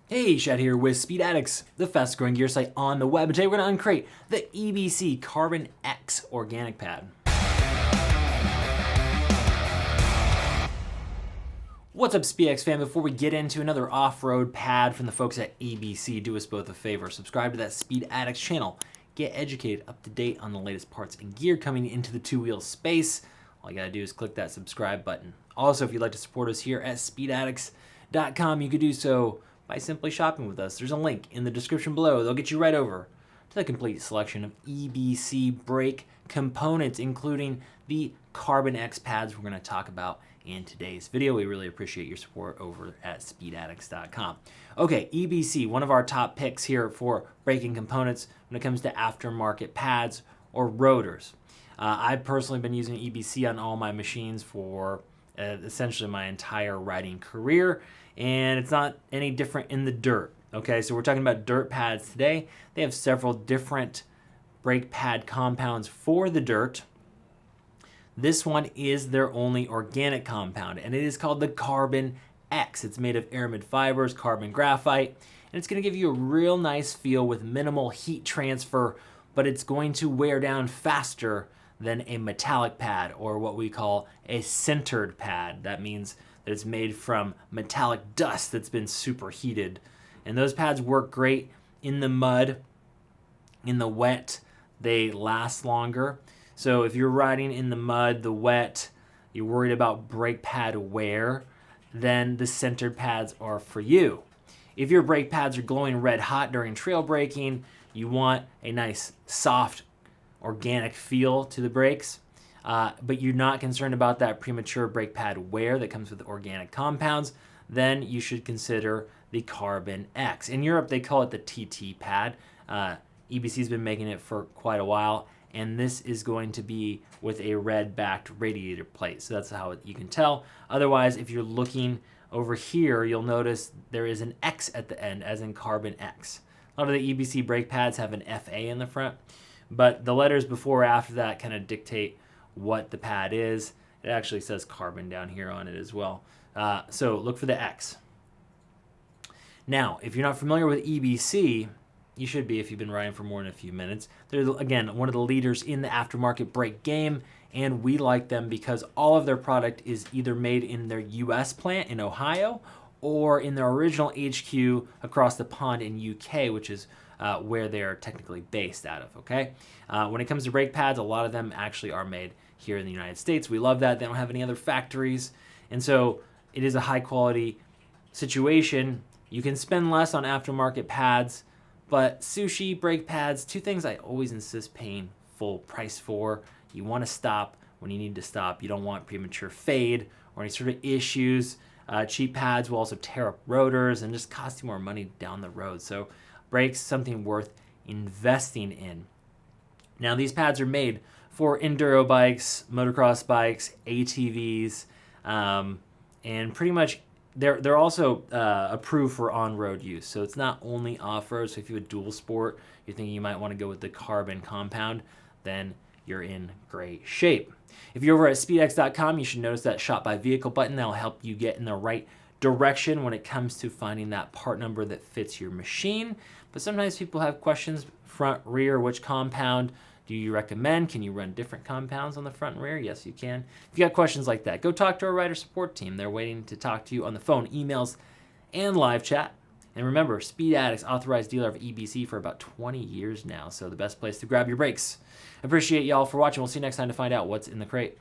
Hey, Shad here with Speed Addicts, the fastest growing gear site on the web. And today we're going to uncrate the EBC Carbon X organic pad. What's up, SpeedX fam? Before we get into another off-road pad from the folks at EBC, do us both a favor. Subscribe to that Speed Addicts channel. Get educated, up to date on the latest parts and gear coming into the two-wheel space. All you gotta do is click that subscribe button. Also, if you'd like to support us here at speedaddicts.com, you could do so by simply shopping with us. There's a link in the description below. They'll get you right over to the complete selection of EBC brake components, including the Carbon X pads we're going to talk about in today's video. We really appreciate your support over at speedaddicts.com. Okay, EBC, one of our top picks here for braking components when it comes to aftermarket pads or rotors. I've personally been using EBC on all my machines for essentially my entire riding career, and it's not any different in the dirt. Okay, so we're talking about dirt pads today. They have several different brake pad compounds for the dirt. This one is their only organic compound, and it is called the Carbon X. It's made of aramid fibers, carbon graphite, and it's going to give you a real nice feel with minimal heat transfer, but it's going to wear down faster than a metallic pad, or what we call a sintered pad. That means that it's made from metallic dust that's been superheated. And those pads work great in the mud, in the wet. They last longer. So if you're riding in the mud, the wet, you're worried about brake pad wear, then the sintered pads are for you. If your brake pads are glowing red hot during trail braking, you want a nice soft organic feel to the brakes, but you're not concerned about that premature brake pad wear that comes with organic compounds, then you should consider the Carbon X. In Europe, they call it the TT pad. EBC's been making it for quite a while, and this is going to be with a red-backed radiator plate, so that's how you can tell. Otherwise, if you're looking over here, you'll notice there is an X at the end, as in Carbon X. A lot of the EBC brake pads have an FA in the front, but the letters before or after that kind of dictate what the pad is. It actually says carbon down here on it as well. So look for the X. Now, if you're not familiar with EBC, you should be if you've been riding for more than a few minutes. They're, again, one of the leaders in the aftermarket brake game, and we like them because all of their product is either made in their US plant in Ohio or in their original HQ across the pond in UK, which is where they're technically based out of, okay? When it comes to brake pads, a lot of them actually are made here in the United States. We love that. They don't have any other factories, and so it is a high-quality situation. You can spend less on aftermarket pads, but sushi, brake pads, two things I always insist paying full price for. You want to stop when you need to stop. You don't want premature fade or any sort of issues. Cheap pads will also tear up rotors and just cost you more money down the road. So brakes, something worth investing in. Now, these pads are made for enduro bikes, motocross bikes, ATVs, and pretty much they're also approved for on-road use. So it's not only off-road. So if you have a dual sport, you're thinking you might want to go with the carbon compound, then you're in great shape. If you're over at speedx.com, you should notice that Shop by Vehicle button. That'll help you get in the right direction when it comes to finding that part number that fits your machine. But sometimes people have questions, front, rear, which compound do you recommend? Can you run different compounds on the front and rear? Yes, you can. If you got questions like that, go talk to our rider support team. They're waiting to talk to you on the phone, emails, and live chat. And remember, Speed Addicts, authorized dealer of EBC for about 20 years now, so the best place to grab your brakes. Appreciate y'all for watching. We'll see you next time to find out what's in the crate.